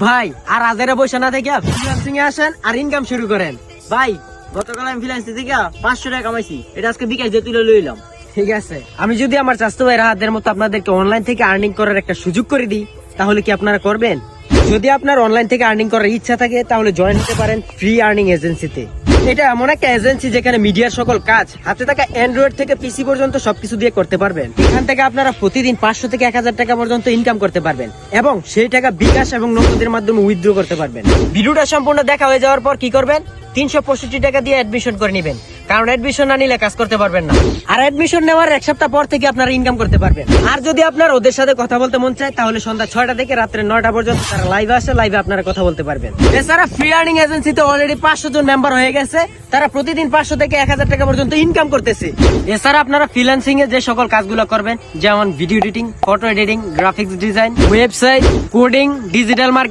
ভাই আর আজেরে বসে না থেকে ফ্রিল্যান্সিং এ আসেন আর ইনকাম শুরু করেন। ভাই গতকাল আমি ফ্রিল্যান্সিং থেকে 500 টাকা কামাইছি, এটা আজকে বিকাশ দিয়ে তুলে লইলাম। ঠিক আছে, আমি যদি আমার চাচাতো ভাইয়ের হাতের মতো আপনাদেরকে অনলাইন থেকে আর্নিং করার একটা সুযোগ করে দিই, তাহলে কি আপনারা করবেন? যদি আপনার অনলাইন থেকে আর্নিং করার ইচ্ছা থাকে তাহলে জয়েন হতে পারেন ফ্রি আর্নিং এজেন্সিতে। এটা এমন একটা এজেন্সি যেখানে মিডিয়ার সকল কাজ হাতে থাকা অ্যান্ড্রয়েড থেকে পিসি পর্যন্ত সবকিছু দিয়ে করতে পারবেন। এখান থেকে আপনারা প্রতিদিন 500 থেকে 1000 টাকা পর্যন্ত ইনকাম করতে পারবেন এবং সেই টাকা বিকাশ এবং নগদের মাধ্যমে উইথড্র করতে পারবেন। ভিডিওটা সম্পূর্ণ দেখা হয়ে যাওয়ার পর কি করবেন? 365 টাকা দিয়ে অ্যাডমিশন করে নেবেন, কারণ অ্যাডমিশন না নিলে কাজ করতে পারবেন না। আর অ্যাডমিশন নেওয়ার এক সপ্তাহ পর থেকে আপনারা ইনকাম করতে পারবেন। আর যদি আপনার ওদের সাথে কথা বলতে মন চায় তাহলে সন্ধ্যা 6টা থেকে রাত্রে 9টা পর্যন্ত তারা লাইভে আসে, লাইভে আপনারা কথা বলতে পারবেন। এছাড়া ফ্রি আর্নিং এজেন্সিতে অলরেডি 500 জন মেম্বার হয়ে গেছে, তারা প্রতিদিন 500 থেকে 1000 টাকা পর্যন্ত ইনকাম করতেছে। এছাড়া আপনারা ফ্রিল্যান্সিং এ যে সকল কাজগুলো করবেন, যেমন video editing, photo editing, graphics design, website, coding, digital marketing,